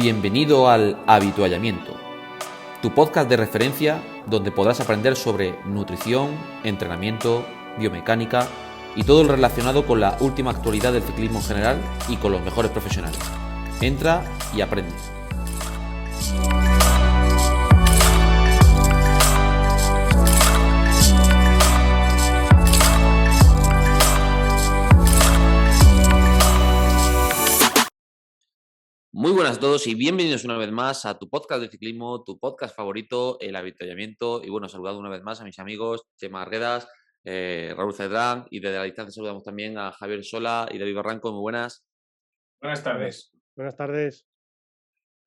Bienvenido al Habituallamiento, tu podcast de referencia donde podrás aprender sobre nutrición, entrenamiento, biomecánica y todo lo relacionado con la última actualidad del ciclismo en general y con los mejores profesionales. Entra y aprende. Muy buenas a todos y bienvenidos una vez más a tu podcast de ciclismo, tu podcast favorito, el Habituallamiento. Y bueno, saludado una vez más a mis amigos Chema Arguedas, Raúl Cedrán, y desde la distancia saludamos también a Javier Sola y David Barranco. Muy buenas. Buenas tardes. Buenas tardes.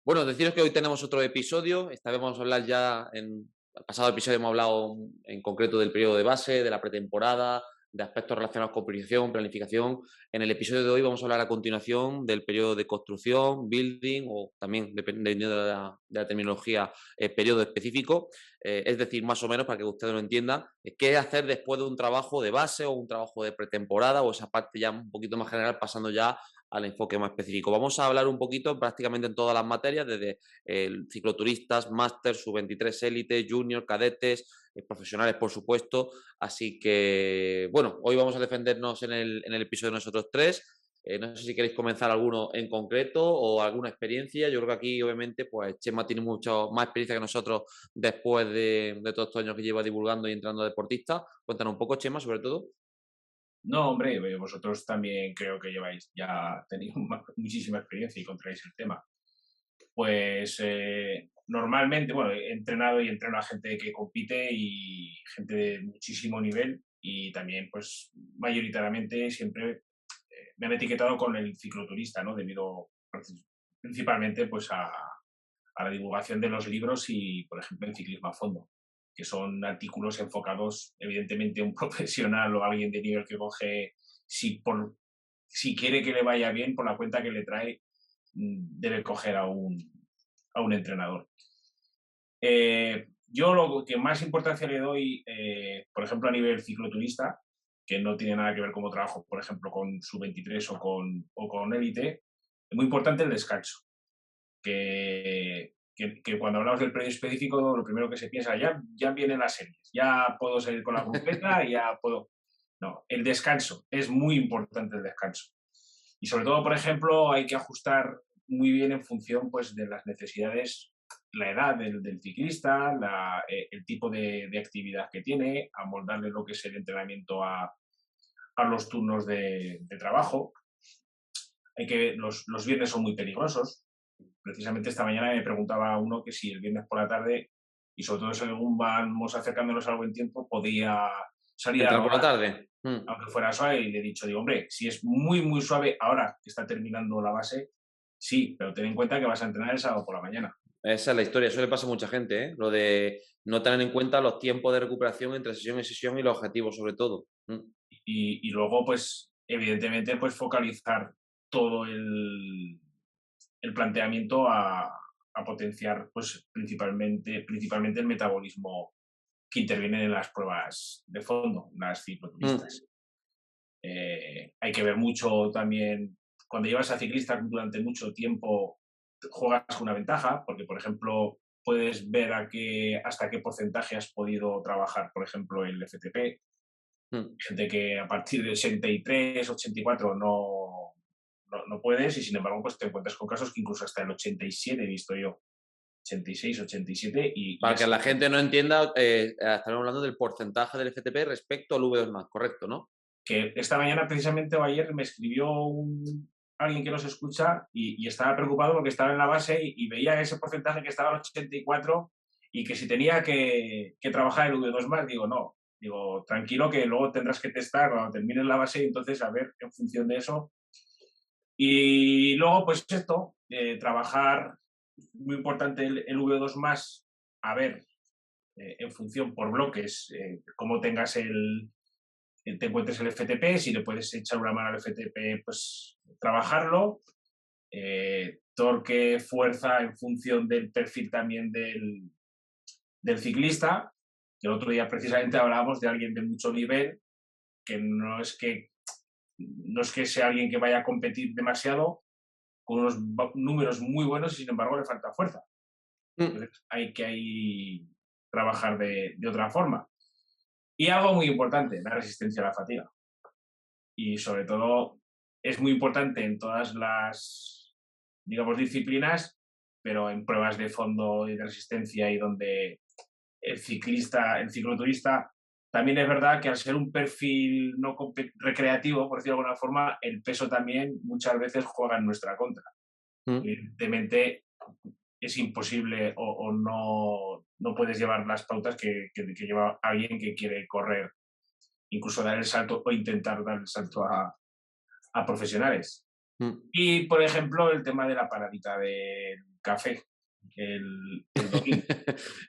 Bueno, deciros que hoy tenemos otro episodio. Esta vez vamos a hablar ya el pasado episodio hemos hablado en concreto del periodo de base, de la pretemporada, de aspectos relacionados con priorización, planificación. En el episodio de hoy vamos a hablar a continuación del periodo de construcción, building, o también, dependiendo de la terminología, periodo específico. Es decir, más o menos, para que ustedes lo entiendan, qué hacer después de un trabajo de base o un trabajo de pretemporada, o esa parte ya un poquito más general, pasando ya al enfoque más específico. Vamos a hablar un poquito prácticamente en todas las materias, desde cicloturistas, máster, sub-23 élite, junior, cadetes, profesionales, por supuesto. Así que, bueno, hoy vamos a defendernos en el episodio de nosotros tres. No sé si queréis comenzar alguno en concreto o alguna experiencia. Yo creo que aquí, obviamente, pues Chema tiene mucha más experiencia que nosotros después de todos estos años que lleva divulgando y entrando a deportistas. Cuéntanos un poco, Chema, sobre todo. No, hombre, vosotros también creo que ya tenéis muchísima experiencia y controláis el tema. Pues normalmente, bueno, he entrenado y entreno a gente que compite y gente de muchísimo nivel y también, pues, mayoritariamente siempre me han etiquetado con el cicloturista, ¿no? Debido principalmente, pues, a la divulgación de los libros y, por ejemplo, en ciclismo a fondo, que son artículos enfocados, evidentemente, a un profesional o alguien de nivel que coge, si quiere que le vaya bien, por la cuenta que le trae, debe coger a un entrenador. Yo lo que más importancia le doy, por ejemplo, a nivel cicloturista, que no tiene nada que ver como trabajo, por ejemplo, con sub-23 o con élite, es muy importante el descanso. Que cuando hablamos del periodo específico, lo primero que se piensa, ya vienen las series, ya puedo salir con la completa, ya puedo... No, el descanso, es muy importante el descanso. Y sobre todo, por ejemplo, hay que ajustar muy bien en función, pues, de las necesidades, la edad del ciclista, el tipo de actividad que tiene, amoldarle lo que es el entrenamiento a los turnos de trabajo. Los viernes son muy peligrosos. Precisamente esta mañana me preguntaba uno que si el viernes por la tarde, y sobre todo según vamos acercándonos a buen tiempo, podía salir a Entrar por la rodar, tarde. aunque fuera suave, y le he dicho, digo, hombre, si es muy, muy suave ahora que está terminando la base, sí, pero ten en cuenta que vas a entrenar el sábado por la mañana. Esa es la historia, eso le pasa a mucha gente, ¿eh? Lo de no tener en cuenta los tiempos de recuperación entre sesión y sesión y los objetivos, sobre todo. Y luego, pues, evidentemente, pues focalizar todo el planteamiento a potenciar, pues, principalmente el metabolismo que intervienen en las pruebas de fondo, las cicloturistas. Hay que ver mucho también, cuando llevas a ciclistas durante mucho tiempo, juegas con una ventaja, porque, por ejemplo, puedes ver hasta qué porcentaje has podido trabajar, por ejemplo, el FTP. Gente que a partir de 83, 84 no puedes, y sin embargo, pues te encuentras con casos que incluso hasta el 87 he visto yo. 86, 87 Para que la gente no entienda, estamos hablando del porcentaje del FTP respecto al V2+, correcto, ¿no? Que esta mañana precisamente o ayer me escribió alguien que nos escucha y estaba preocupado porque estaba en la base y veía ese porcentaje que estaba al 84 y que si tenía que trabajar el V2+, digo, no, digo, tranquilo que luego tendrás que testar cuando termines la base y entonces a ver en función de eso. Y luego, pues esto, trabajar, muy importante el V2+, a ver, en función por bloques, cómo tengas te encuentres el FTP, si le puedes echar una mano al FTP, pues trabajarlo. Torque, fuerza en función del perfil también del ciclista. El otro día precisamente hablábamos de alguien de mucho nivel, que no es que sea alguien que vaya a competir demasiado, con unos números muy buenos y sin embargo le falta fuerza. Mm. Entonces hay que ahí trabajar de otra forma. Y algo muy importante, la resistencia a la fatiga. Y sobre todo es muy importante en todas las, digamos, disciplinas, pero en pruebas de fondo y de resistencia y donde el cicloturista, también es verdad que al ser un perfil no recreativo, por decirlo de alguna forma, el peso también muchas veces juega en nuestra contra. Mm. Evidentemente es imposible o no puedes llevar las pautas que lleva alguien que quiere correr, incluso dar el salto o intentar dar el salto a profesionales. Mm. Y, por ejemplo, el tema de la paradita del café, el domingo.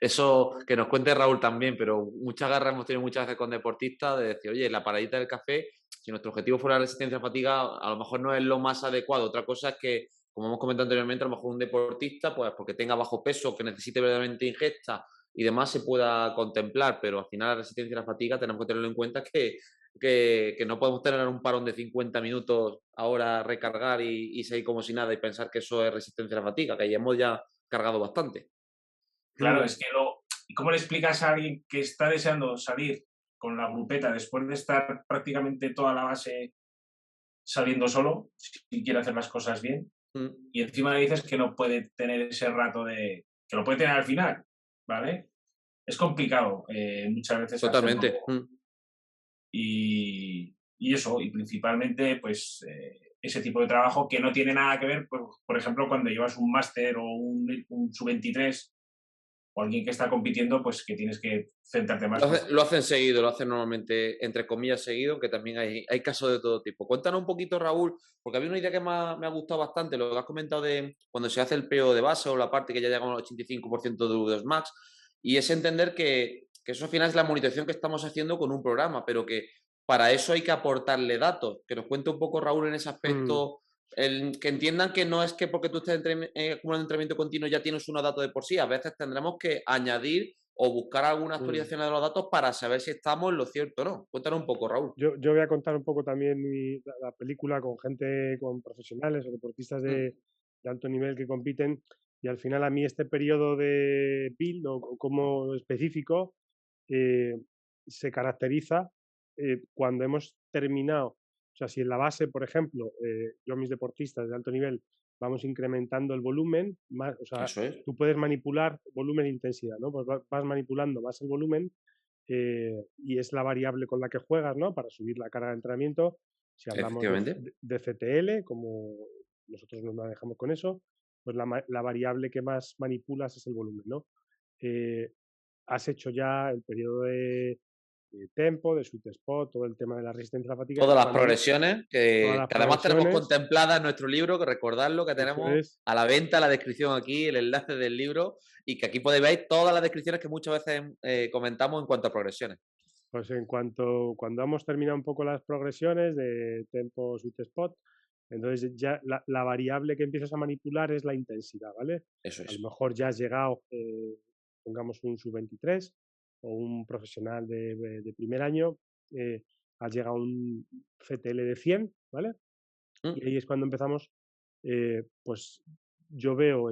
Eso que nos cuente Raúl también, pero muchas garras hemos tenido muchas veces con deportistas de decir, oye, la paradita del café, si nuestro objetivo fuera la resistencia a fatiga, a lo mejor no es lo más adecuado. Otra cosa es que, como hemos comentado anteriormente, a lo mejor un deportista, pues porque tenga bajo peso, que necesite verdaderamente ingesta y demás, se pueda contemplar, pero al final la resistencia a la fatiga tenemos que tenerlo en cuenta que no podemos tener un parón de 50 minutos ahora recargar y seguir como si nada y pensar que eso es resistencia a la fatiga, que ya hemos ya cargado bastante. Claro, es que ¿y cómo le explicas a alguien que está deseando salir con la grupeta después de estar prácticamente toda la base saliendo solo, si quiere hacer las cosas bien, Mm. y encima le dices que no puede tener ese rato que lo puede tener al final, ¿vale? Es complicado muchas veces hacerlo. Totalmente. Mm. Y eso, y principalmente, pues, ese tipo de trabajo que no tiene nada que ver, por ejemplo, cuando llevas un máster o un sub-23 o alguien que está compitiendo, pues que tienes que centrarte más. Lo hacen seguido, lo hacen normalmente, entre comillas, seguido, que también hay casos de todo tipo. Cuéntanos un poquito, Raúl, porque había una idea que me ha gustado bastante, lo que has comentado de cuando se hace el periodo de base o la parte que ya llega al 85% de V2 Max, y es entender que eso al final es la monitorización que estamos haciendo con un programa, pero que para eso hay que aportarle datos. Que nos cuente un poco, Raúl, en ese Mm, aspecto, que entiendan que no es que porque tú estés acumulando entrenamiento continuo ya tienes unos datos de por sí, a veces tendremos que añadir o buscar alguna mm. actualización de los datos para saber si estamos en lo cierto o no. Cuéntanos un poco, Raúl. Yo voy a contar un poco también la película con gente, con profesionales o deportistas Mm. de alto nivel que compiten. Y al final a mí este periodo de build o como específico eh, se caracteriza cuando hemos terminado. O sea, si en la base, por ejemplo, yo a mis deportistas de alto nivel vamos incrementando el volumen, más, o sea, Eso es. tú puedes manipular volumen e intensidad, ¿no? Pues vas manipulando más el volumen y es la variable con la que juegas, ¿no? Para subir la carga de entrenamiento. Si hablamos Efectivamente. de CTL, como nosotros nos manejamos con eso, pues la variable que más manipulas es el volumen, ¿no? Eh, has hecho ya el periodo de tempo, de sweet spot, todo el tema de la resistencia a la fatiga, Todas y las cuando progresiones todas que las además tenemos progresiones, contempladas en nuestro libro, que recordadlo que eso tenemos es, a la venta, la descripción aquí, el enlace del libro y que aquí podéis ver todas las descripciones que muchas veces comentamos en cuanto a progresiones. pues cuando hemos terminado un poco las progresiones de tempo, sweet spot, entonces ya la variable que empiezas a manipular es la intensidad, ¿vale? Eso A lo es. mejor ya has llegado, pongamos un sub-23 o un profesional de primer año, has llegado a un CTL de 100, ¿vale? Mm. Y ahí es cuando empezamos, pues yo veo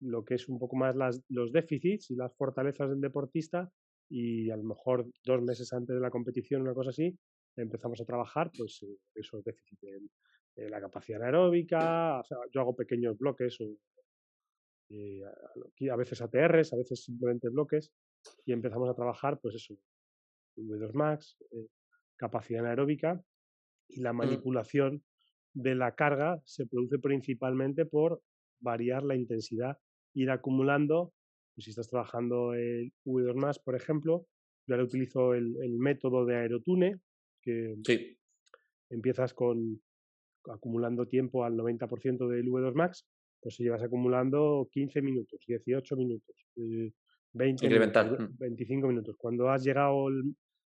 lo que es un poco más los déficits y las fortalezas del deportista y a lo mejor 2 meses antes de la competición, una cosa así, empezamos a trabajar pues esos déficits en la capacidad aeróbica, o sea, yo hago pequeños bloques o a veces ATRs, a veces simplemente bloques y empezamos a trabajar pues eso, V2 Max, capacidad aeróbica y la Mm. manipulación de la carga se produce principalmente por variar la intensidad, ir acumulando, pues si estás trabajando el V2 más, por ejemplo, yo ahora utilizo el método de aerotune, que Sí. empiezas acumulando tiempo al 90% del V2 max, pues si llevas acumulando 15 minutos, 18 minutos, 20 minutos, Incremental. Mm. 25 minutos. Cuando has llegado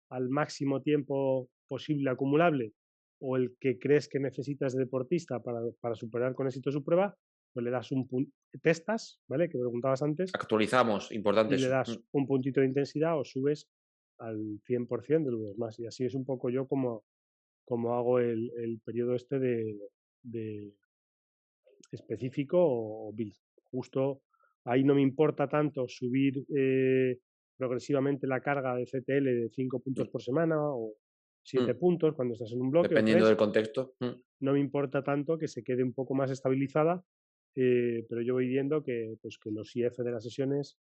al máximo tiempo posible acumulable o el que crees que necesitas de deportista para superar con éxito su prueba, pues le das testas, ¿vale? Que preguntabas antes, Actualizamos, importante y le eso. das Mm. un puntito de intensidad o subes al 100% del V2 más. Y así es un poco yo como hago el periodo este de específico o build. Justo ahí no me importa tanto subir progresivamente la carga de CTL de 5 puntos por semana o 7 puntos cuando estás en un bloque o Dependiendo 3. del contexto. No me importa tanto que se quede un poco más estabilizada, pero yo voy viendo que, pues, que los IF de las sesiones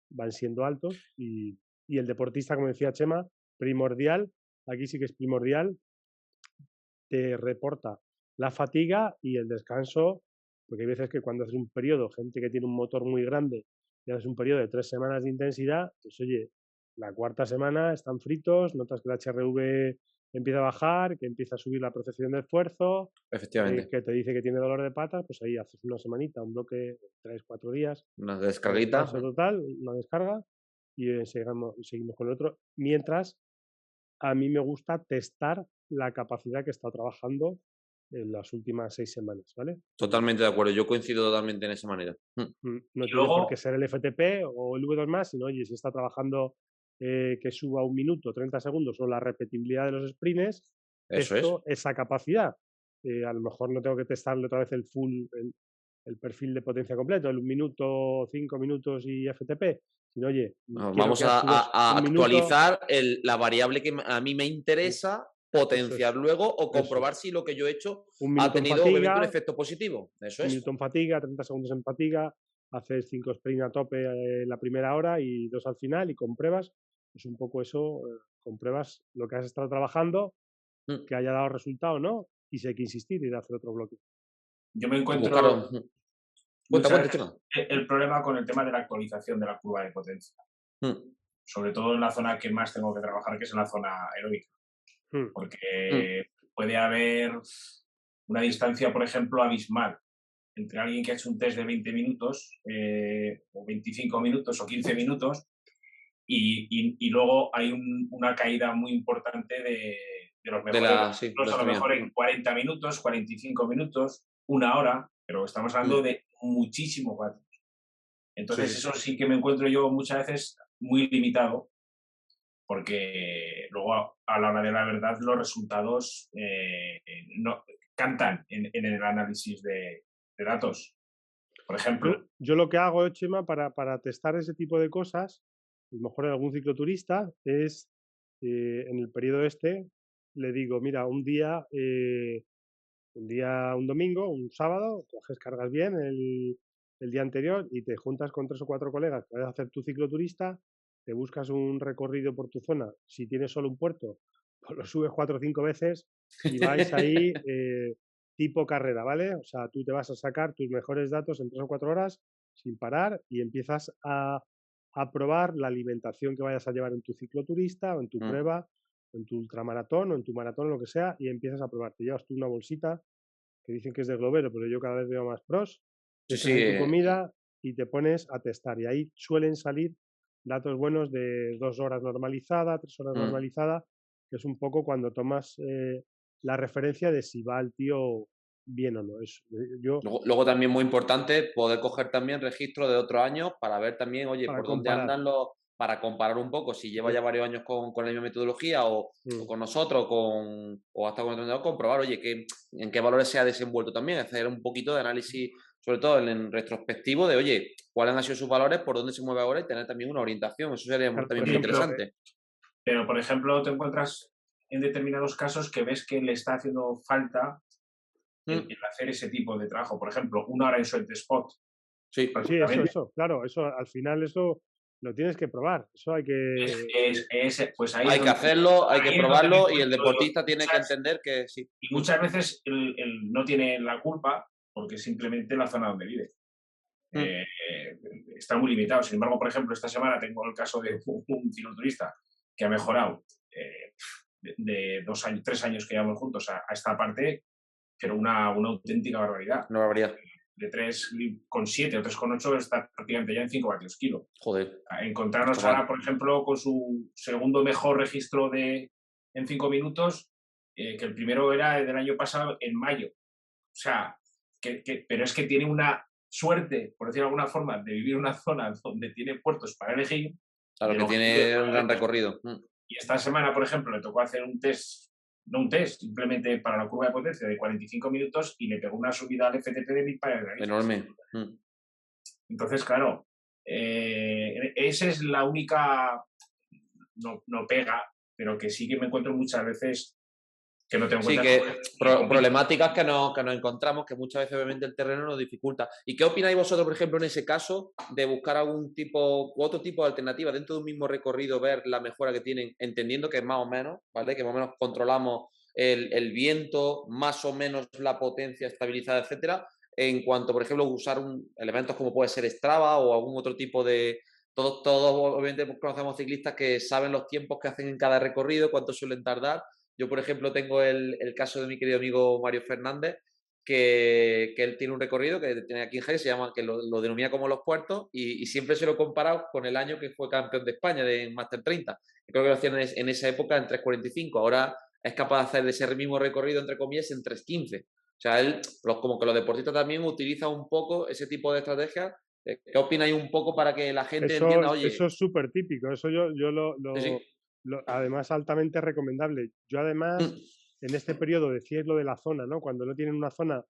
van siendo altos y el deportista, como decía Chema, primordial, aquí sí que es primordial, te reporta la fatiga y el descanso, porque hay veces que cuando haces un periodo, gente que tiene un motor muy grande, y haces un periodo de 3 semanas de intensidad, pues oye, la cuarta semana están fritos, notas que el HRV empieza a bajar, que empieza a subir la percepción de esfuerzo, Efectivamente. que te dice que tiene dolor de patas, pues ahí haces una semanita, un bloque, 3-4 días, Una de descarguita. descanso total, una descarga, y seguimos con el otro. Mientras, a mí me gusta testar la capacidad que he estado trabajando en las últimas 6 semanas, ¿vale? Totalmente de acuerdo. Yo coincido totalmente en esa manera. No Y tiene por luego, qué ser el FTP o el V2+, sino, oye, si está trabajando que suba 1 minuto, 30 segundos o la repetibilidad de los sprints, Eso es. testo esa capacidad. A lo mejor no tengo que testarle otra vez el perfil de potencia completo, el 1 minuto, 5 minutos y FTP, sino, oye, quiero Vamos que subas a 1 minuto, actualizar la variable que a mí me interesa eso potenciar es, luego o eso es. comprobar si lo que yo he hecho 1 ha minuto en tenido obviamente un fatiga, efecto positivo. Eso 1 es. minuto en fatiga, 30 segundos en fatiga, haces 5 sprints a tope la primera hora y 2 al final y compruebas, es un poco eso, compruebas lo que has estado trabajando, que haya dado resultado o no, y si hay que insistir y hacer otro bloque. yo me Buscar. encuentro Cuenta, muchas cuenta, veces Chema. el problema con el tema de la actualización de la curva de potencia, sobre todo en la zona que más tengo que trabajar, que es en la zona aeróbica, Hmm, porque puede haber una distancia, por ejemplo, abismal entre alguien que ha hecho un test de 20 minutos, o 25 minutos o 15 minutos, y luego hay una caída muy importante de los De mejores sí, de registros, a la lo mejor subida. en 40 minutos, 45 minutos, una hora, pero estamos hablando de muchísimo vatios. Entonces, sí. eso sí que me encuentro yo muchas veces muy limitado, porque luego a la hora de la verdad los resultados no cantan en el análisis de datos. Por ejemplo, Yo lo que hago, Chema, para testar ese tipo de cosas, a lo mejor en algún cicloturista, es en el periodo este, le digo, mira, un domingo, un sábado, coges, cargas bien el día anterior y te juntas con 3 o 4 colegas, puedes hacer tu cicloturista, te buscas un recorrido por tu zona, si tienes solo un puerto, pues lo subes 4 o 5 veces y vais ahí tipo carrera, ¿vale? O sea, tú te vas a sacar tus mejores datos en 3 o 4 horas sin parar y empiezas a probar la alimentación que vayas a llevar en tu cicloturista o en tu prueba, en tu ultramaratón o en tu maratón, lo que sea, y empiezas a probar. Te llevas tú una bolsita que dicen que es de globero, pero yo cada vez veo más pros, Sí, echas sí. en tu comida y te pones a testar. Y ahí suelen salir datos buenos de 2 horas normalizada, 3 horas normalizada, que es un poco cuando tomas la referencia de si va el tío bien o no. Luego también muy importante poder coger también registro de otros años para ver también, oye, Para por dónde comparar. andan para comparar un poco si lleva ya varios años con la misma metodología o con nosotros o hasta con el entrenador, comprobar, oye, en qué valores se ha desenvuelto también, hacer un poquito de análisis, sobre todo en retrospectivo, de, oye, cuáles han sido sus valores, por dónde se mueve ahora y tener también una orientación. Eso sería Claro, también por muy ejemplo, interesante. pero, por ejemplo, te encuentras en determinados casos que ves que le está haciendo falta el hacer ese tipo de trabajo. Por ejemplo, una hora en sweat spot. Sí. Sí, eso, claro, eso al final eso lo tienes que probar. Eso hay que. Pues ahí es Hay que donde, hacerlo, hay que ahí es donde me probarlo y el encuentro yo. deportista tiene que entender que sí. Y muchas veces él no tiene la culpa porque simplemente la zona donde vive. Está muy limitado. Sin embargo, por ejemplo, esta semana tengo el caso de un cicloturista que ha mejorado de 2 años, 3 años que llevamos juntos a esta parte, pero una auténtica barbaridad. Una barbaridad. De 3,7 o 3,8 está prácticamente ya en 5 vatios kilo. Joder. Encontrarnos ahora, por ejemplo, con su segundo mejor registro en 5 minutos, que el primero era del año pasado, en mayo. O sea, pero es que tiene una suerte, por decirlo de alguna forma, de vivir en una zona donde tiene puertos para elegir. Claro, que tiene un gran recorrido. Y esta semana, por ejemplo, le tocó hacer un test no un test, simplemente para la curva de potencia de 45 minutos y le pegó una subida al FTP de 1000 paradigmas. Enorme. Entonces, claro, esa es la única, no pega, pero que sí que me encuentro muchas veces que no tengo en Sí, cuenta. que problemáticas que nos encontramos, que muchas veces obviamente el terreno nos dificulta. ¿Y qué opináis vosotros, por ejemplo, en ese caso, de buscar algún tipo u otro tipo de alternativa dentro de un mismo recorrido, ver la mejora que tienen, entendiendo que más o menos, ¿vale? Que más o menos controlamos el viento, más o menos la potencia estabilizada, etcétera, en cuanto, por ejemplo, usar elementos como puede ser Strava o algún otro tipo de... Todos obviamente conocemos ciclistas que saben los tiempos que hacen en cada recorrido, cuánto suelen tardar. Yo, por ejemplo, tengo el caso de mi querido amigo Mario Fernández, que él tiene un recorrido que tiene aquí en Jerez, se llama, que lo denomina como Los Puertos, y siempre se lo he comparado con el año que fue campeón de España de Master 30. Creo que lo hacían en esa época en 3:45. Ahora es capaz de hacer ese mismo recorrido, entre comillas, en 3:15. O sea, él, como que los deportistas también utilizan un poco ese tipo de estrategias. ¿Qué opináis un poco para que la gente entienda, oye? Eso es súper típico, eso yo Sí, sí. además altamente recomendable. Yo además, en este periodo decíais lo de la zona, ¿no? Cuando no tienen una zona,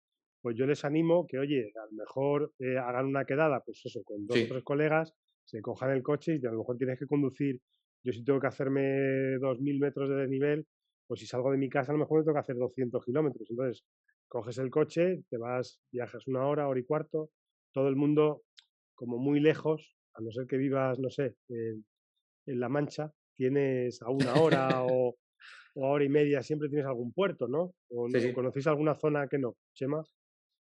pues yo les animo que, oye, a lo mejor hagan una quedada, pues eso, con 2 o 3 colegas, se cojan el coche y a lo mejor tienes que conducir. Yo si tengo que hacerme 2000 metros de desnivel, pues si salgo de mi casa a lo mejor me tengo que hacer 200 kilómetros. Entonces, coges el coche, te vas, viajas 1 hora, hora y cuarto, todo el mundo como muy lejos, a no ser que vivas, no sé, en La Mancha, tienes a 1 hora o a hora y media, siempre tienes algún puerto, ¿no? ¿O Sí, sí. conocéis alguna zona que no? Chema.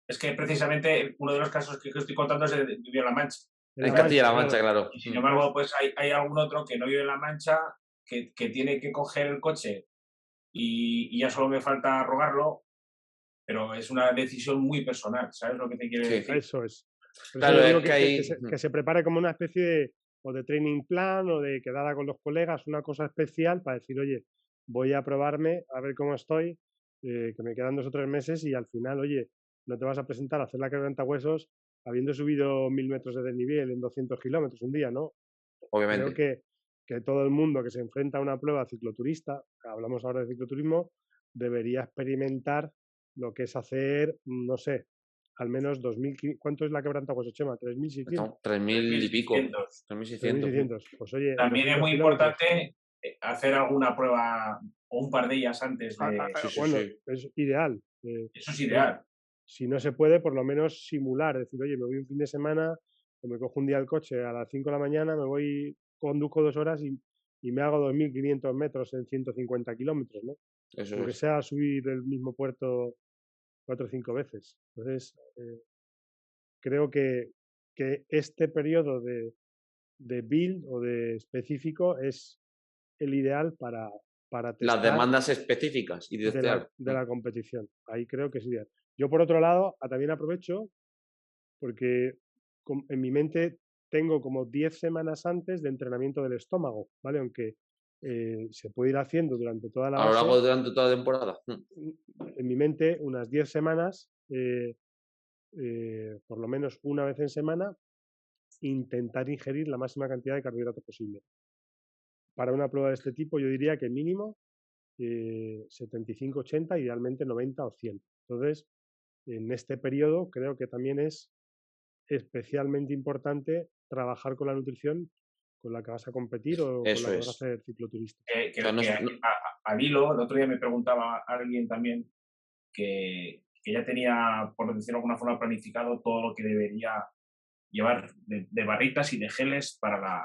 Es que precisamente uno de los casos que estoy contando es de vivir en La Mancha. En Castilla-La Mancha, claro. Y sin embargo, pues hay algún otro que no vive en La Mancha, que tiene que coger el coche y ya solo me falta rogarlo, pero es una decisión muy personal, ¿sabes lo que te quiero decir? Eso es. Por Claro, eso digo es que hay... que se prepare como una especie de, o de training plan o de quedada con los colegas, una cosa especial para decir, oye, voy a probarme, a ver cómo estoy, que me quedan 2 o 3 meses y al final, oye, no te vas a presentar a hacer la quebrantahuesos habiendo subido 1000 metros de desnivel en 200 kilómetros un día, ¿no? Obviamente. Creo que todo el mundo que se enfrenta a una prueba cicloturista, hablamos ahora de cicloturismo, debería experimentar lo que es hacer, no sé, al menos 2.000. ¿Cuánto es la quebrantahuesos, Chema? ¿3.600? 3.000 y pico. 3.600. 3.600. Pues oye, en También es 200 muy kilómetros. importante hacer alguna prueba o un par de ellas antes de... Bueno, es ideal. Eso es ideal. Si no se puede, por lo menos simular. Decir, oye, me voy un fin de semana o me cojo un día el coche a las 5 de la mañana, me voy, conduzco 2 horas y me hago 2.500 metros en 150 kilómetros, ¿no? Eso Aunque es. sea subir el mismo puerto 4 o 5 veces. Entonces, creo que este periodo de build o de específico es el ideal para Las testar demandas específicas y de la competición. Ahí creo que es ideal. Yo, por otro lado, también aprovecho porque en mi mente tengo como 10 semanas antes de entrenamiento del estómago, ¿vale? Aunque se puede ir haciendo durante toda la a lo base, largo durante toda la temporada. en mi mente unas 10 semanas, por lo menos una vez en semana, intentar ingerir la máxima cantidad de carbohidratos posible. Para una prueba de este tipo yo diría que mínimo 75-80, idealmente 90 o 100. Entonces, en este periodo creo que también es especialmente importante trabajar con la nutrición con la que vas a competir o con Eso la que vas a es. hacer cicloturista. O sea, no es- no- Al hilo, el otro día me preguntaba alguien también que ya tenía, por decirlo de alguna forma, planificado todo lo que debería llevar de barritas y de geles para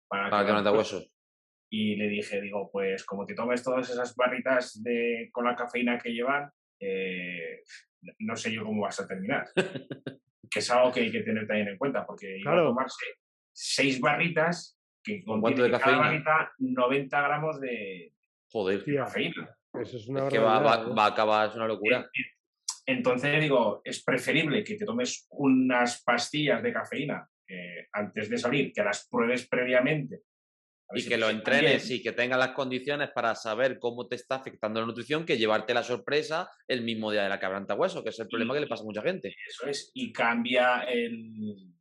Para que no te huesos. Y le dije, digo, pues como te tomes todas esas barritas con la cafeína que llevan, no sé yo cómo vas a terminar. Que es algo que hay que tener también en cuenta, porque iba a Claro, tomarse 6 barritas que ¿Con cuánto de contienen cada cafeína? barrita 90 gramos de Joder. tía, cafeína. eso es una Es que barbaridad, ¿eh? va a acabar, es una Eh, locura. Entonces digo, es preferible que te tomes unas pastillas de cafeína antes de salir, que las pruebes previamente. A ver Y si que te lo sientan bien. entrenes y que tengas las condiciones para saber cómo te está afectando la nutrición, que llevarte la sorpresa el mismo día de la quebrantahueso, que es el problema que le pasa a mucha gente. Eso es, y cambia el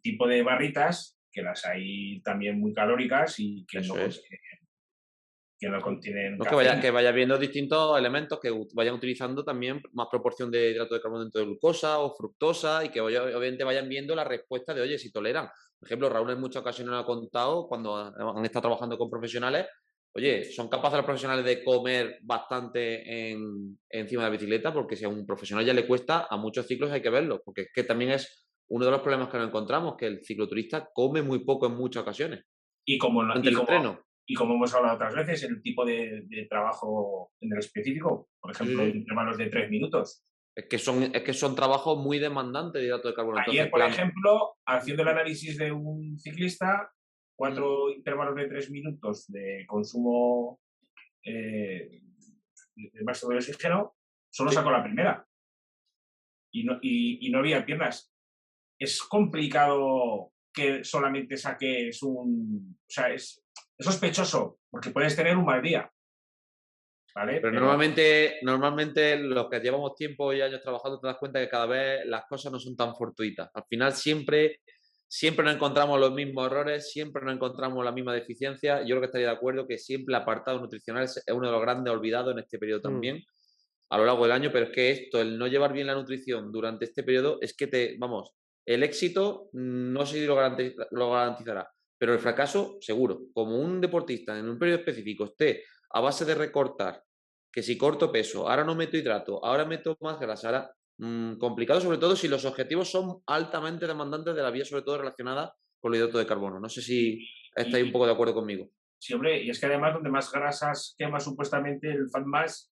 tipo de barritas, que las hay también muy calóricas y que Eso es. que no contienen No, cafeína. que vaya viendo distintos elementos, que vayan utilizando también más proporción de hidrato de carbono dentro de glucosa o fructosa y que obviamente vayan viendo la respuesta de, oye, si toleran. Por ejemplo, Raúl en muchas ocasiones nos ha contado, cuando han estado trabajando con profesionales, oye, son capaces los profesionales de comer bastante encima de la bicicleta, porque si a un profesional ya le cuesta, a muchos ciclos hay que verlo, porque es que también es uno de los problemas que nos encontramos, que el cicloturista come muy poco en muchas ocasiones Y como, durante el entreno. y como hemos hablado otras veces, el tipo de trabajo en el específico, por Sí, ejemplo, sí, sí. intervalos de 3 minutos. Es que son trabajos muy demandantes de hidrato de carbono. Ayer, Entonces, por ejemplo, haciendo el análisis de un ciclista, 4 intervalos de 3 minutos de consumo de máximo de oxígeno, solo sí. sacó la primera. Y no había piernas. Es complicado que solamente saques un... O sea, es sospechoso, porque puedes tener un mal día, ¿vale? Pero Pero normalmente los que llevamos tiempo y años trabajando te das cuenta que cada vez las cosas no son tan fortuitas. Al final siempre nos encontramos los mismos errores, siempre nos encontramos la misma deficiencia. Yo creo que estaría de acuerdo que siempre el apartado nutricional es uno de los grandes olvidados en este periodo también, a lo largo del año, pero es que esto, el no llevar bien la nutrición durante este periodo, es que vamos, el éxito no sé si lo garantizará, pero el fracaso seguro. Como un deportista en un periodo específico esté a base de recortar, que si corto peso, ahora no meto hidrato, ahora meto más grasa, ahora complicado, sobre todo si los objetivos son altamente demandantes de la vía, sobre todo relacionada con el hidrato de carbono. No sé si estáis un poco de acuerdo conmigo. Sí, hombre, y es que además donde más grasas quema supuestamente el fat mass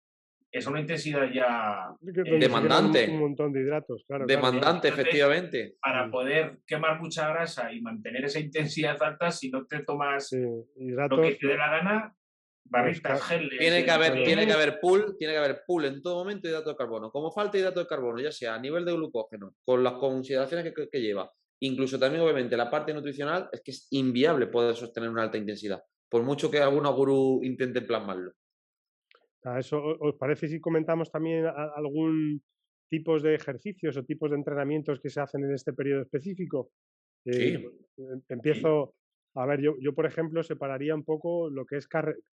es una intensidad ya demandante. Un montón de hidratos, claro. Demandante, Entonces, efectivamente. Para poder quemar mucha grasa y mantener esa intensidad alta, si no te tomas hidratos, lo que te dé la gana, barritas, geles... Tiene que haber pool en todo momento de hidrato de carbono. Como falta hidrato de carbono, ya sea a nivel de glucógeno, con las consideraciones que lleva, incluso también obviamente la parte nutricional, es que es inviable poder sostener una alta intensidad, por mucho que algunos gurú intenten plasmarlo. ¿A eso os parece si comentamos también algún tipos de ejercicios o tipos de entrenamientos que se hacen en este periodo específico? Sí. Empiezo, a ver, yo por ejemplo separaría un poco lo que es,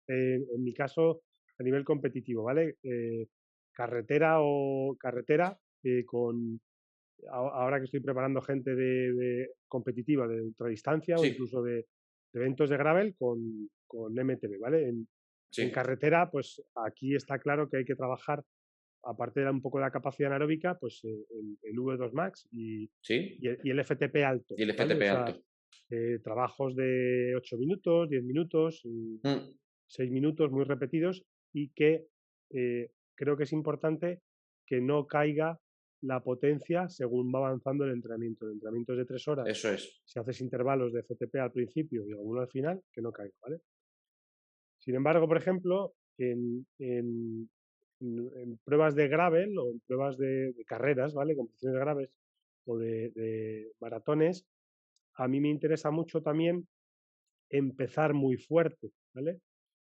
en mi caso, a nivel competitivo, ¿vale? Carretera con, ahora que estoy preparando gente de competitiva de ultradistancia o incluso de eventos de gravel con MTB, ¿vale? En carretera, pues aquí está claro que hay que trabajar, aparte de un poco de la capacidad anaeróbica, pues el V2 Max y el FTP alto. Y el FTP alto. Trabajos de 8 minutos, 10 minutos, 6 minutos muy repetidos y que creo que es importante que no caiga la potencia según va avanzando el entrenamiento. El entrenamiento es de 3 horas. Eso es. Si haces intervalos de FTP al principio y alguno al final, que no caiga, ¿vale? Sin embargo, por ejemplo, en pruebas de gravel o en pruebas de carreras, ¿vale? Competiciones de graves o de maratones, a mí me interesa mucho también empezar muy fuerte, ¿vale?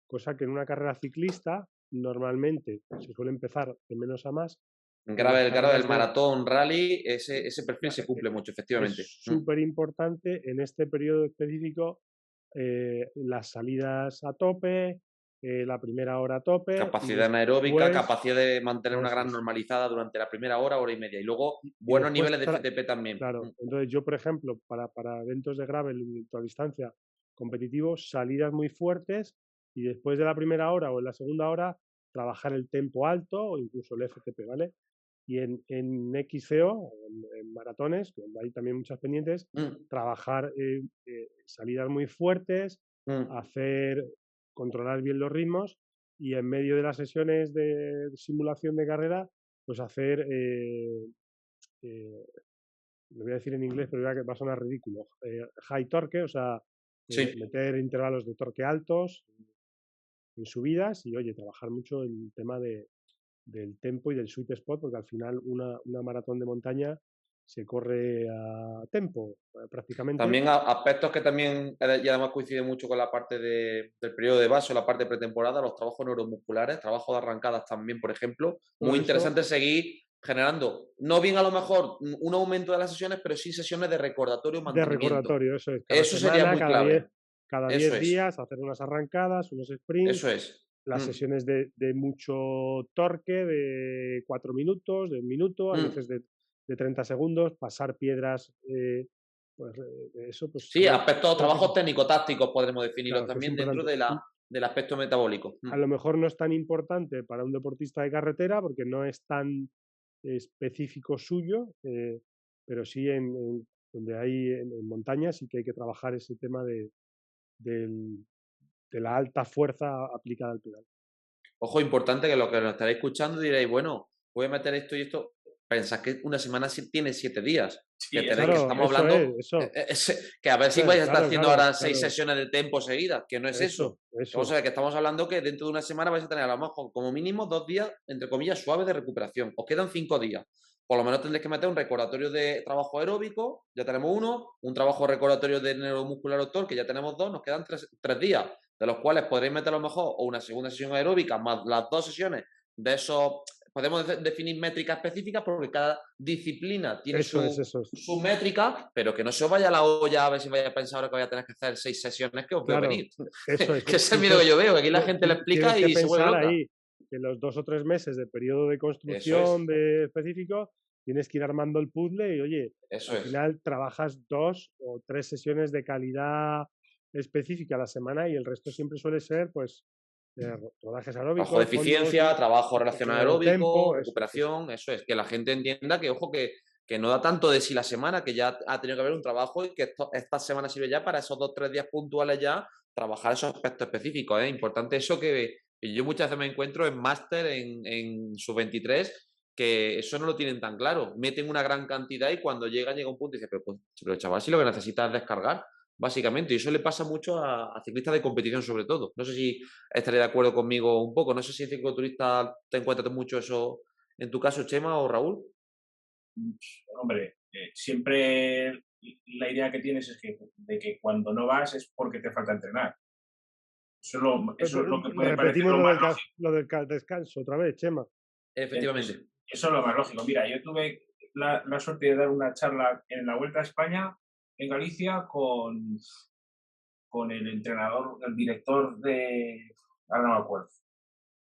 Cosa que en una carrera ciclista normalmente se suele empezar de menos a más. El maratón, rally, ese perfil se cumple mucho, efectivamente. Es súper importante en este periodo específico las salidas a tope, la primera hora a tope. Capacidad anaeróbica, capacidad de mantener una gran normalizada durante la primera hora y media. Y luego buenos niveles de FTP también. Claro, entonces yo, por ejemplo, para eventos de gravel y ultradistancia competitivos, salidas muy fuertes y después de la primera hora o en la segunda hora, trabajar el tempo alto o incluso el FTP, ¿vale? Y en XCO, en maratones, donde hay también muchas pendientes, trabajar salidas muy fuertes, controlar bien los ritmos y en medio de las sesiones de simulación de carrera, pues hacer, lo voy a decir en inglés, pero que va a sonar ridículo, high torque, o sea, meter intervalos de torque altos en subidas y, oye, trabajar mucho el tema del tempo y del sweet spot, porque al final una maratón de montaña se corre a tempo prácticamente. También aspectos que también, y además coincide mucho con la parte del periodo de base o la parte pretemporada, los trabajos neuromusculares, trabajo de arrancadas también, por ejemplo. Muy interesante seguir generando, no bien a lo mejor un aumento de las sesiones, pero sí sesiones de recordatorio, mantenimiento. De recordatorio, eso es. Eso sería muy clave. cada Eso 10 es, días, hacer unas arrancadas, unos sprints, eso es. las Mm, sesiones de mucho torque, de 4 minutos, de 1 minuto, hay mm. veces de 30 segundos, pasar piedras, pues eso, pues Sí, aspectos, creo que trabajos técnico-tácticos podremos definirlos claro, que es también dentro importante. de del aspecto metabólico. A lo mejor no es tan importante para un deportista de carretera porque no es tan específico suyo, pero sí donde hay en montañas sí que hay que trabajar ese tema del- de la alta fuerza aplicada al pedal. Ojo, importante que lo que nos estaréis escuchando diréis, bueno, voy a meter esto y esto. Pensad que una semana sí tiene 7 días. Que Sí, tenéis que Claro, estamos hablando, eso. que a ver si vais a estar Claro, haciendo claro, ahora 6 claro. sesiones de tempo seguidas, que no es eso. Vamos a Eso. ver, que estamos hablando que dentro de una semana vais a tener a lo mejor como mínimo 2 días, entre comillas, suaves de recuperación. Os quedan 5 días. Por lo menos tendréis que meter un recordatorio de trabajo aeróbico, ya tenemos uno, un trabajo recordatorio de neuromuscular autor, que ya tenemos 2, nos quedan 3 días, de los cuales podréis meter a lo mejor o una segunda sesión aeróbica más las 2 sesiones de esos. Podemos definir métricas específicas porque cada disciplina tiene Eso es, eso es. su métrica, pero que no se os vaya la olla a ver si vais a pensar ahora que voy a tener que hacer 6 sesiones que os veo Claro, venir. eso es. Que ese es el miedo que yo veo, que aquí la gente le Tienes explica que y se vuelve pensar loca. ahí que los 2 o 3 meses de periodo de Eso construcción es, de específico, tienes que ir armando el puzzle y, oye, eso al es. final trabajas 2 o 3 sesiones de calidad específica a la semana y el resto siempre suele ser, pues, rodajes Trabajo de aeróbicos, fondos, eficiencia, trabajo relacionado aeróbico, tempo, eso es. recuperación, eso es, que la gente entienda que, ojo, que no da tanto de sí la semana, que ya ha tenido que haber un trabajo y que esta semana sirve ya para esos 2 o 3 días puntuales ya trabajar esos aspectos específicos. ¿Eh? Importante eso que yo muchas veces me encuentro en máster, en sub-23, que eso no lo tienen tan claro. Meten una gran cantidad y cuando llega un punto y dice, pero chaval, si lo que necesitas es descargar, básicamente. Y eso le pasa mucho a ciclistas de competición sobre todo. No sé si estaré de acuerdo conmigo un poco. No sé si en cicloturista te encuentras mucho eso en tu caso, Chema o Raúl. hombre, siempre la idea que tienes es de que cuando no vas es porque te falta entrenar. Eso es lo que puede parecer Repetimos lo más lo del descanso otra vez, Chema. Efectivamente. Eso es lo más lógico. Mira, yo tuve la suerte de dar una charla en la Vuelta a España, en Galicia, con el entrenador, el director ahora no me acuerdo,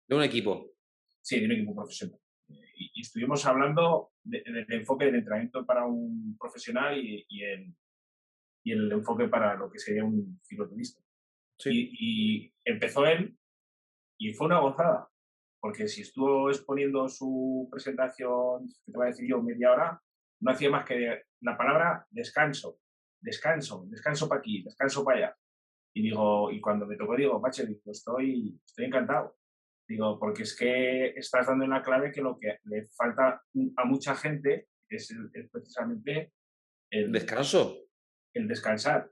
De un equipo. sí, de un equipo profesional. Y estuvimos hablando del enfoque del entrenamiento para un profesional y el enfoque para lo que sería un cicloturista. Sí. Y empezó él y fue una gozada, porque si estuvo exponiendo su presentación, que te voy a decir yo, media hora, no hacía más que la palabra descanso, descanso, descanso para aquí, descanso para allá. Y digo, y cuando me tocó, digo, Pache, digo, estoy encantado. Digo, porque es que estás dando en la clave que lo que le falta a mucha gente es precisamente el, Descanso. el descansar,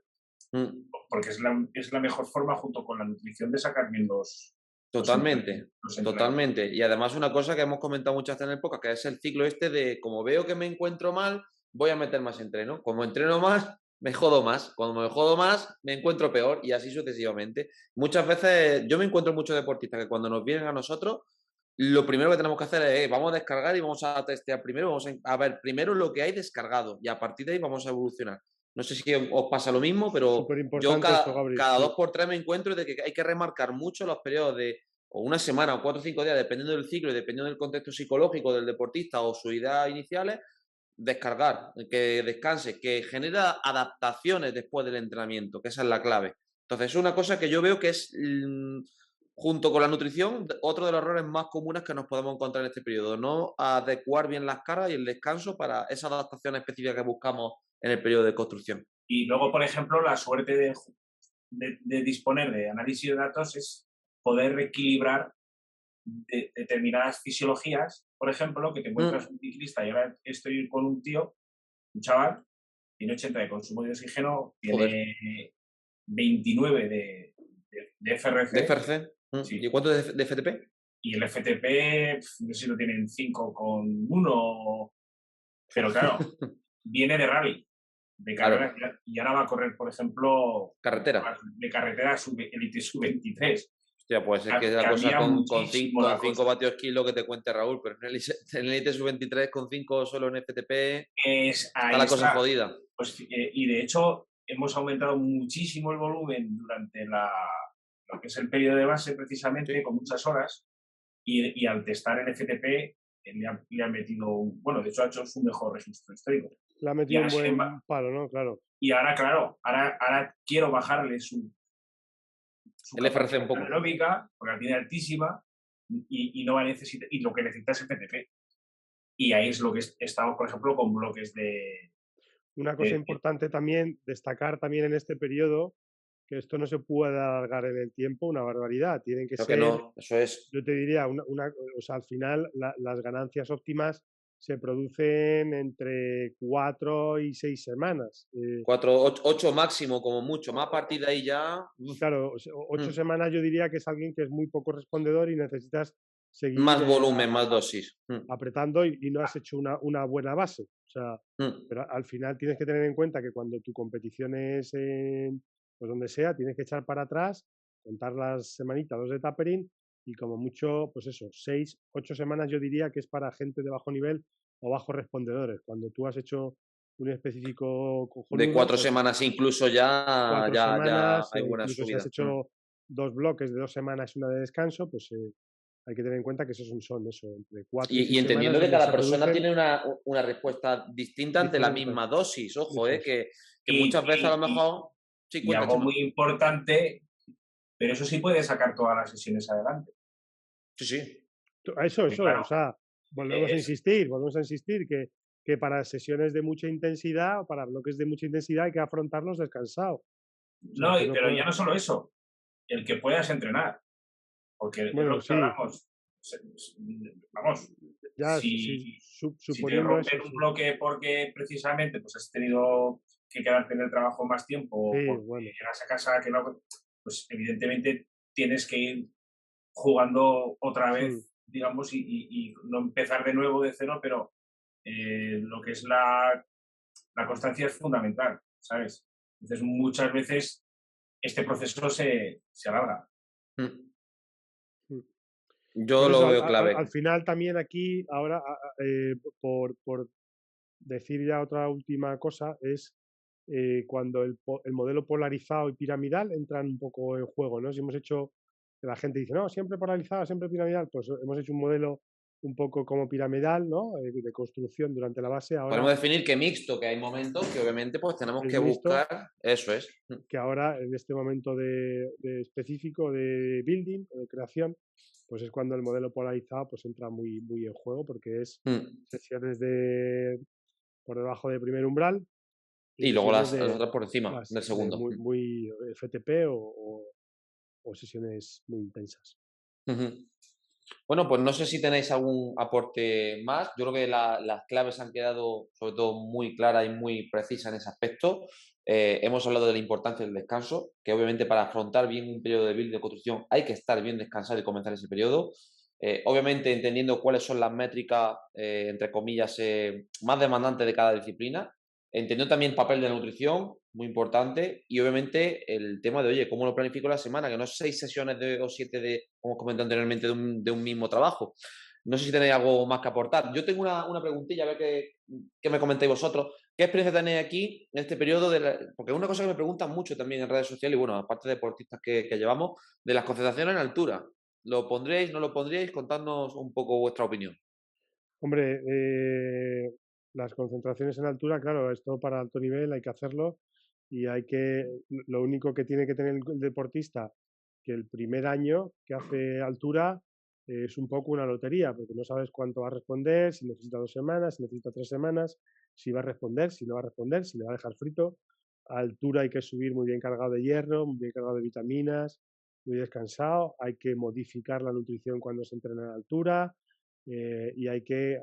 Mm. porque es la mejor forma junto con la nutrición de sacar bien Totalmente, los entrenamientos. totalmente. Y además una cosa que hemos comentado muchas veces en el podcast, que es el ciclo este de como veo que me encuentro mal, voy a meter más entreno. Como entreno más, me jodo más. Cuando me jodo más, me encuentro peor y así sucesivamente. Muchas veces yo me encuentro muchos deportistas que cuando nos vienen a nosotros, lo primero que tenemos que hacer es, vamos a descargar y vamos a testear primero, vamos a ver primero lo que hay descargado y a partir de ahí vamos a evolucionar. No sé si os pasa lo mismo, pero Súper yo importante esto, Gabriel. cada Sí. 2 por 3 me encuentro de que hay que remarcar mucho los periodos de o una semana o 4 o 5 días, dependiendo del ciclo y dependiendo del contexto psicológico del deportista o sus ideas iniciales, descargar, que descanse, que genera adaptaciones después del entrenamiento, que esa es la clave. Entonces, es una cosa que yo veo que es, junto con la nutrición, otro de los errores más comunes que nos podemos encontrar en este periodo, no adecuar bien las cargas y el descanso para esa adaptación específica que buscamos en el periodo de construcción. Y luego, por ejemplo, la suerte de disponer de análisis de datos es poder equilibrar determinadas fisiologías. Por ejemplo, que te encuentras un ciclista y ahora estoy con un tío, un chaval, tiene 80 de consumo de oxígeno, Joder. tiene 29 de FRC. ¿De FRC? Sí. ¿Y cuánto de FTP? Y el FTP, no sé si lo tienen 5,1, pero claro, viene de rally, de carrera, Claro. y ahora va a correr, por ejemplo, Carretera. de carretera Elite Sub-23. Hostia, puede ser que la cosa con 5 cosa. vatios kilo que te cuente Raúl, pero en el Elite Sub-23 con 5 solo en FTP Ahí está la cosa está. jodida. Pues, y de hecho, hemos aumentado muchísimo el volumen durante lo que es el periodo de base precisamente, con muchas horas, y al testar el FTP le han metido, bueno, de hecho ha hecho su mejor registro histórico. Le ha Y metido ahora, un buen palo, ¿no? Claro. y ahora claro, ahora quiero bajarle su El FRC un capacidad poco. anaeróbica, porque la tiene altísima, y no va a necesitar, y lo que necesita es el FTP. Y ahí es lo que estamos, por ejemplo, con bloques de... Una cosa importante también, destacar también en este periodo, que esto no se puede alargar en el tiempo una barbaridad. Tienen que Creo ser, que no, eso es. yo te diría, o sea, al final las ganancias óptimas se producen entre 4 y 6 semanas. 8 máximo, como mucho. Más a partir de ahí ya. Claro, 8 semanas yo diría que es alguien que es muy poco respondedor y necesitas seguir Más volumen, más dosis. apretando y no has hecho una buena base. O sea, pero al final tienes que tener en cuenta que cuando tu competición es en, pues donde sea, tienes que echar para atrás, contar las semanitas, 2 de tapering y como mucho, pues eso, 6, 8 semanas yo diría que es para gente de bajo nivel o bajos respondedores. Cuando tú has hecho un específico De cojonudo, 4 pues semanas incluso ya, 4 ya semanas, hay buena incluso si has subida. hecho 2 bloques de 2 semanas y una de descanso, pues hay que tener en cuenta que esos son eso, entre 4 y Y 6 semanas entendiendo que donde cada se persona producen tiene una respuesta distinta ante la diferentes. misma dosis. Ojo, Eso es. que muchas veces a lo mejor. Sí, y cuenta, algo Chema. muy importante, pero eso sí puede sacar todas las sesiones adelante. Sí, sí. Eso, Claro, o sea, volvemos a insistir que para sesiones de mucha intensidad o para bloques de mucha intensidad hay que afrontarlos descansados. O sea, no, que no pero ya puede... no solo eso, el que puedas entrenar, porque es Bueno, lo que sí, hablamos. Vamos, ya si te suponiendo eso, rompen un sí. bloque porque precisamente pues has tenido que quedarte en el trabajo más tiempo o Sí, porque bueno. llegas a casa que no, pues evidentemente tienes que ir jugando otra Hmm. vez, digamos, y no empezar de nuevo de cero, pero lo que es la constancia es fundamental, ¿sabes? Entonces muchas veces este proceso se alarga. Mm. Mm. Yo Pues lo eso, veo clave. al final también aquí, ahora, por decir ya otra última cosa, es cuando el modelo polarizado y piramidal entran un poco en juego, ¿no? Si hemos hecho, que la gente dice, no, siempre polarizado, siempre piramidal, pues hemos hecho un modelo un poco como piramidal, ¿no? De construcción durante la base, Podemos ahora definir que mixto, que hay momentos que obviamente pues tenemos es que mixto, buscar. Eso es. que ahora en este momento de específico de building o de creación, pues es cuando el modelo polarizado pues entra muy en juego porque es Mm. sesiones de por debajo de primer umbral y Y luego sesiones las otras por encima las del de segundo. muy FTP o sesiones muy intensas. Ujú. Bueno, pues no sé si tenéis algún aporte más. Yo creo que las claves han quedado sobre todo muy claras y muy precisas en ese aspecto. Hemos hablado de la importancia del descanso, que obviamente para afrontar bien un periodo de build de construcción hay que estar bien descansado y comenzar ese periodo. Obviamente entendiendo cuáles son las métricas, entre comillas, más demandantes de cada disciplina. Entendiendo también el papel de la nutrición, muy importante, y obviamente el tema de, oye, ¿cómo lo planifico la semana? Que no es 6 sesiones o 7 de, como os comenté anteriormente, de un mismo trabajo. No sé si tenéis algo más que aportar. Yo tengo una preguntilla, a ver qué me comentáis vosotros. ¿Qué experiencia tenéis aquí en este periodo? Porque es una cosa que me preguntan mucho también en redes sociales, y bueno, aparte de deportistas que llevamos, de las concentraciones en altura. ¿Lo pondréis, no lo pondríais? Contadnos un poco vuestra opinión. Hombre, las concentraciones en altura, claro, esto para alto nivel hay que hacerlo y lo único que tiene que tener el deportista, que el primer año que hace altura es un poco una lotería, porque no sabes cuánto va a responder, si necesita 2 semanas, si necesita 3 semanas, si va a responder, si no va a responder, si le va a dejar frito. A altura hay que subir muy bien cargado de hierro, muy bien cargado de vitaminas, muy descansado. Hay que modificar la nutrición cuando se entrena en altura y hay que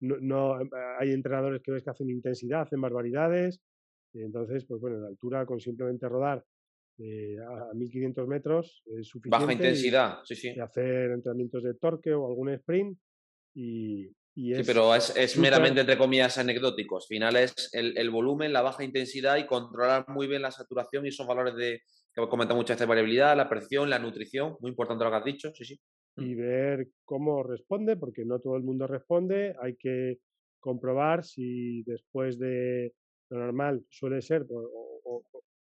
no, hay entrenadores que ves que hacen intensidad, hacen barbaridades, y entonces, pues bueno, en altura con simplemente rodar a 1500 metros es Baja suficiente intensidad, sí, y sí. hacer entrenamientos de torque o algún sprint y Sí, es pero es súper, meramente, entre comillas, anecdótico. Al final es el volumen, la baja intensidad y controlar muy bien la saturación y esos valores que comenta muchas veces, variabilidad, la presión, la nutrición. Muy importante lo que has dicho, sí, sí. y ver cómo responde, porque no todo el mundo responde, hay que comprobar si después de lo normal suele ser,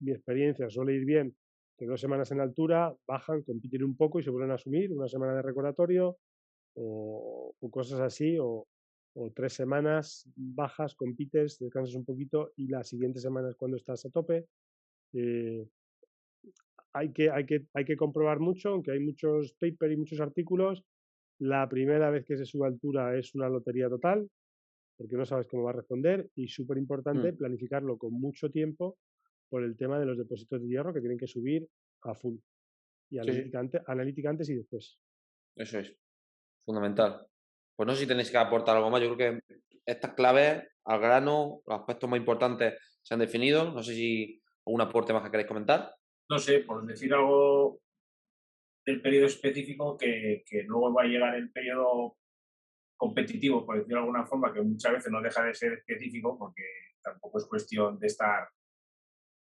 mi experiencia suele ir bien, que 2 semanas en altura, bajan, compiten un poco y se vuelven a subir, una semana de recordatorio o cosas así, o 3 semanas bajas, compites, descansas un poquito y la siguiente semana es cuando estás a tope. Eh, hay que comprobar mucho, aunque hay muchos papers y muchos artículos. La primera vez que se sube a altura es una lotería total, porque no sabes cómo va a responder y súper importante planificarlo con mucho tiempo por el tema de los depósitos de hierro que tienen que subir a full y Sí, analítica antes y después. eso es fundamental. Pues no sé si tenéis que aportar algo más. Yo creo que estas claves, al grano, los aspectos más importantes se han definido. No sé si algún aporte más que queréis comentar. No sé, por decir algo del periodo específico, que luego va a llegar el periodo competitivo, por decirlo de alguna forma, que muchas veces no deja de ser específico, porque tampoco es cuestión de estar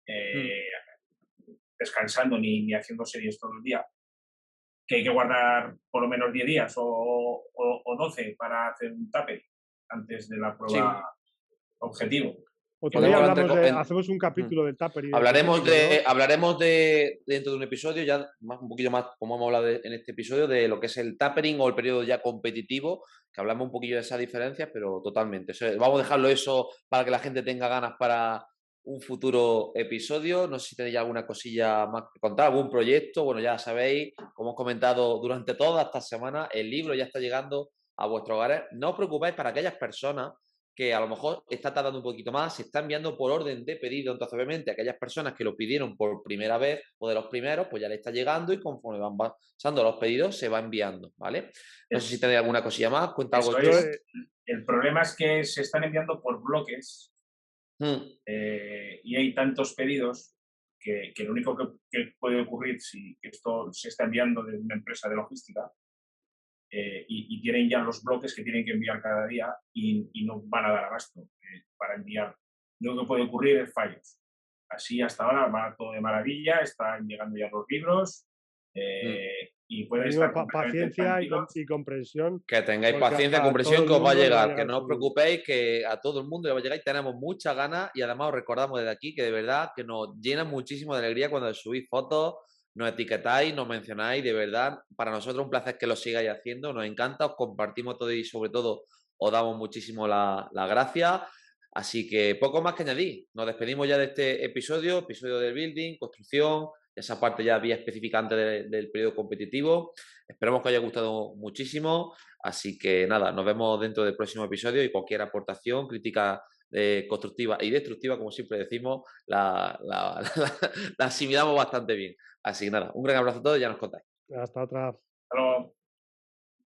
Mm. eh, descansando ni haciendo series todo el día, que hay que guardar por lo menos 10 días o 12 para hacer un tape antes de la prueba Sí, objetivo. Otro día podemos hablamos hacemos un capítulo del tupper y del competitive, ¿no? hablaremos de dentro de un episodio, ya un poquillo más, como hemos hablado en este episodio, de lo que es el tapering o el periodo ya competitivo, que hablamos un poquillo de esas diferencias, pero totalmente. Vamos a dejarlo eso para que la gente tenga ganas para un futuro episodio. No sé si tenéis alguna cosilla más que contar, algún proyecto. Bueno, ya sabéis, como hemos comentado durante toda esta semana, el libro ya está llegando a vuestros hogares. No os preocupéis para aquellas personas que a lo mejor está tardando un poquito más, se está enviando por orden de pedido, entonces obviamente aquellas personas que lo pidieron por primera vez o de los primeros, pues ya le está llegando y conforme van pasando los pedidos se va enviando, ¿vale? No sé si tenéis alguna cosilla más, cuenta algo Eso Yo, Esteban. es. El problema es que se están enviando por bloques Mm, y hay tantos pedidos que lo único que puede ocurrir si esto se está enviando de una empresa de logística y tienen ya los bloques que tienen que enviar cada día y no van a dar abasto para enviar. Lo único que puede ocurrir es fallos. Así hasta ahora va todo de maravilla, están llegando ya los libros mm. y pueden tengo estar completamente paciencia tranquilos. y comprensión, Que tengáis porque paciencia, a todo comprensión, el que os va a mundo le va a llegar, que llegar no su os libro. preocupéis, que a todo el mundo le va a llegar y tenemos muchas ganas y además os recordamos desde aquí que de verdad que nos llena muchísimo de alegría cuando subís fotos, nos etiquetáis, nos mencionáis, de verdad, para nosotros un placer que lo sigáis haciendo, nos encanta, os compartimos todo y sobre todo os damos muchísimo la gracias. Así que poco más que añadir, nos despedimos ya de este episodio del building, construcción, esa parte ya vía específica antes del periodo competitivo. Esperamos que os haya gustado muchísimo. Así que nada, nos vemos dentro del próximo episodio y cualquier aportación, crítica constructiva y destructiva, como siempre decimos, la asimilamos bastante bien. Así que nada, un gran abrazo a todos y ya nos contáis. Hasta otra. Hasta luego.